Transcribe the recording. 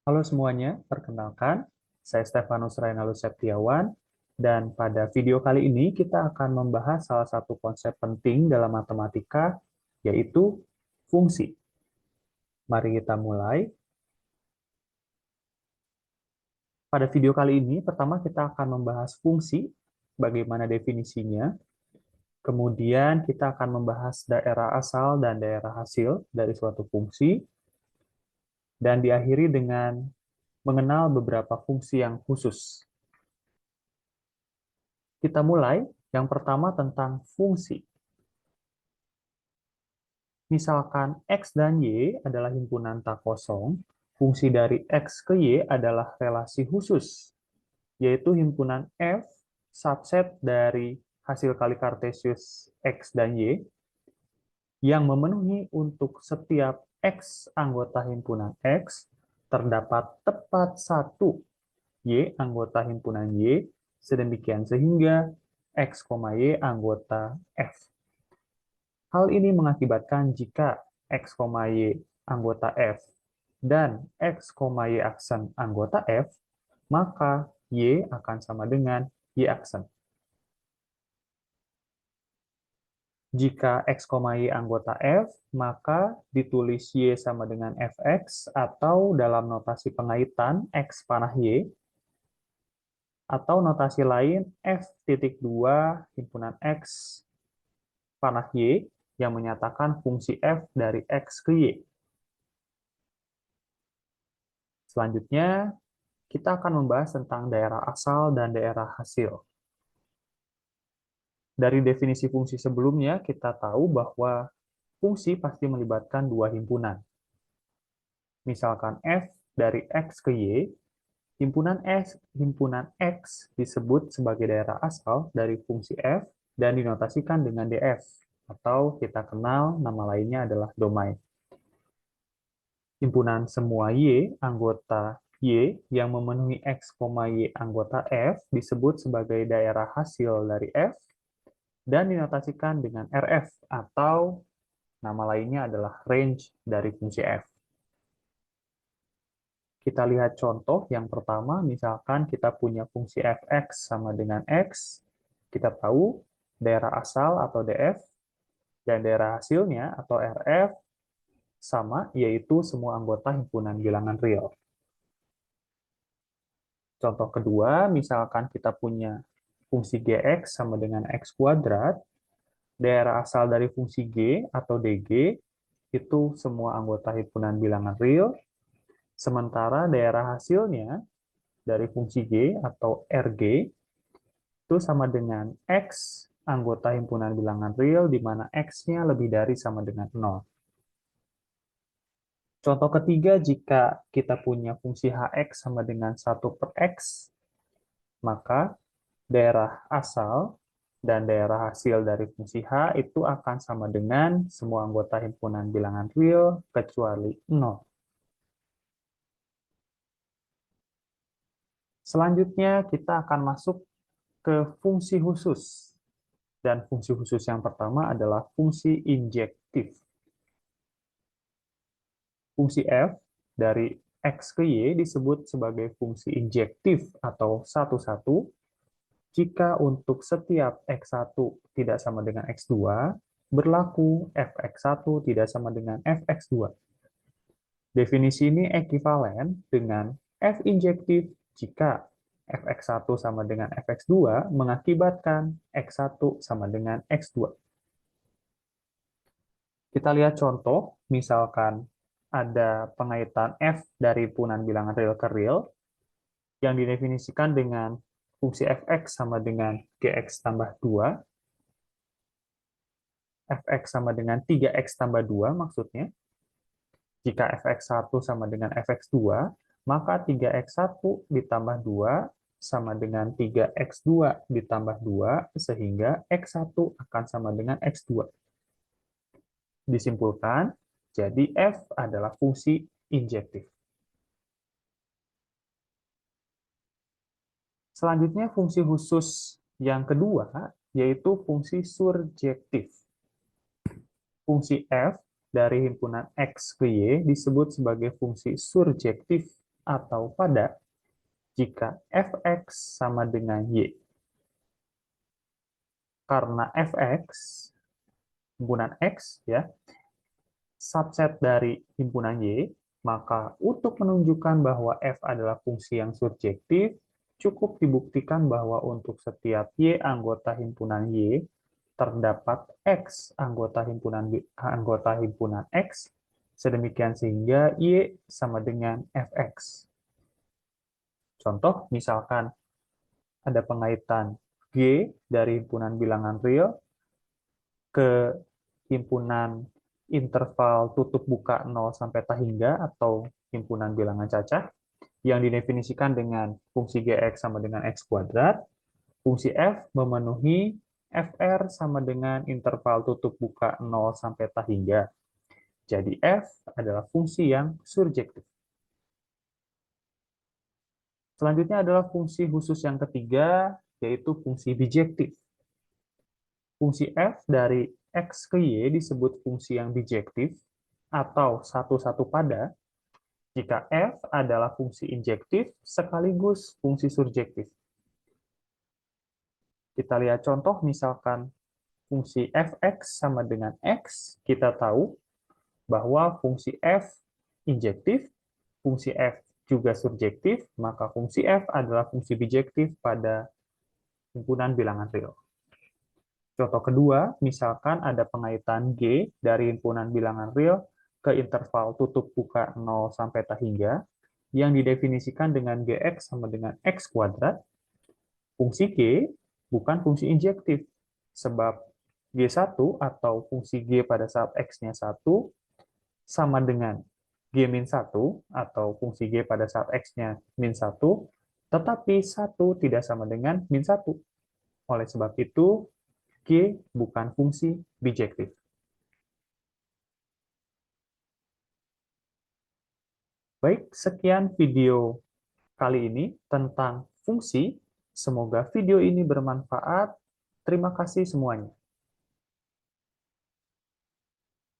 Halo semuanya, perkenalkan, saya Stefanus Rainalus Septiawan, dan pada video kali ini kita akan membahas salah satu konsep penting dalam matematika, yaitu fungsi. Mari kita mulai. Pada video kali ini, pertama kita akan membahas fungsi, bagaimana definisinya, kemudian kita akan membahas daerah asal dan daerah hasil dari suatu fungsi, dan diakhiri dengan mengenal beberapa fungsi yang khusus. Kita mulai, yang pertama tentang fungsi. Misalkan X dan Y adalah himpunan tak kosong, fungsi dari X ke Y adalah relasi khusus, yaitu himpunan F subset dari hasil kali kartesius X dan Y yang memenuhi untuk setiap X anggota himpunan X terdapat tepat satu Y anggota himpunan Y, sedemikian sehingga X, Y anggota F. Hal ini mengakibatkan jika X, Y anggota F dan X, Y aksen anggota F, maka Y akan sama dengan Y aksen. Jika X, Y anggota F, maka ditulis Y sama dengan Fx, atau dalam notasi pengaitan X panah Y, atau notasi lain F.2 himpunan X panah Y yang menyatakan fungsi F dari X ke Y. Selanjutnya, kita akan membahas tentang daerah asal dan daerah hasil. Dari definisi fungsi sebelumnya, kita tahu bahwa fungsi pasti melibatkan dua himpunan. Misalkan F dari X ke Y, himpunan X disebut sebagai daerah asal dari fungsi F dan dinotasikan dengan df, atau kita kenal nama lainnya adalah domain. Himpunan semua Y anggota Y yang memenuhi X, Y anggota F disebut sebagai daerah hasil dari F dan dinotasikan dengan RF, atau nama lainnya adalah range dari fungsi F. Kita lihat contoh yang pertama, misalkan kita punya fungsi fx sama dengan x, kita tahu daerah asal atau df, dan daerah hasilnya atau rf sama, yaitu semua anggota himpunan bilangan real. Contoh kedua, misalkan kita punya fungsi gx sama dengan x kuadrat, daerah asal dari fungsi g atau dg itu semua anggota himpunan bilangan real, sementara daerah hasilnya dari fungsi g atau rg itu sama dengan x anggota himpunan bilangan real, di mana x-nya lebih dari sama dengan 0. Contoh ketiga, jika kita punya fungsi hx sama dengan 1 per x, maka daerah asal dan daerah hasil dari fungsi h itu akan sama dengan semua anggota himpunan bilangan real kecuali 0. Selanjutnya, kita akan masuk ke fungsi khusus. Dan fungsi khusus yang pertama adalah fungsi injektif. Fungsi f dari x ke y disebut sebagai fungsi injektif atau 1,1 jika untuk setiap x1 tidak sama dengan x2, berlaku fx1 tidak sama dengan fx2. Definisi ini ekuivalen dengan f injektif jika fx1 sama dengan fx2 mengakibatkan x1 sama dengan x2. Kita lihat contoh, misalkan ada pengaitan f dari himpunan bilangan real ke real yang didefinisikan dengan fungsi fx sama dengan gx tambah 2, fx sama dengan 3x tambah 2 maksudnya. Jika fx1 sama dengan fx2, maka 3x1 ditambah 2 sama dengan 3x2 ditambah 2, sehingga x1 akan sama dengan x2. Disimpulkan, jadi f adalah fungsi injektif. Selanjutnya, fungsi khusus yang kedua, yaitu fungsi surjektif. Fungsi f dari himpunan x ke y disebut sebagai fungsi surjektif atau pada jika fx sama dengan y. Karena fx, himpunan x, ya, subset dari himpunan y, maka untuk menunjukkan bahwa f adalah fungsi yang surjektif, cukup dibuktikan bahwa untuk setiap y anggota himpunan y, terdapat x anggota himpunan x, sedemikian sehingga y sama dengan fx. Contoh, misalkan ada pengaitan G dari himpunan bilangan real ke himpunan interval tutup buka 0 sampai hingga atau himpunan bilangan cacah yang didefinisikan dengan fungsi Gx sama dengan X kuadrat, fungsi F memenuhi Fr sama dengan interval tutup buka 0 sampai hingga. Jadi F adalah fungsi yang surjektif. Selanjutnya adalah fungsi khusus yang ketiga, yaitu fungsi bijektif. Fungsi f dari x ke y disebut fungsi yang bijektif atau satu-satu pada jika f adalah fungsi injektif sekaligus fungsi surjektif. Kita lihat contoh, misalkan fungsi fx sama dengan x, kita tahu bahwa fungsi f injektif, fungsi f juga surjektif, maka fungsi f adalah fungsi bijektif pada himpunan bilangan real. Contoh kedua, misalkan ada pengaitan G dari himpunan bilangan real ke interval tutup buka 0 sampai hingga, yang didefinisikan dengan Gx sama dengan X kuadrat, fungsi G bukan fungsi injektif, sebab G1 atau fungsi G pada saat X-nya 1 sama dengan G-1 atau fungsi G pada saat X-nya min 1, tetapi 1 tidak sama dengan min 1. Oleh sebab itu, G bukan fungsi bijektif. Baik, sekian video kali ini tentang fungsi. Semoga video ini bermanfaat. Terima kasih semuanya.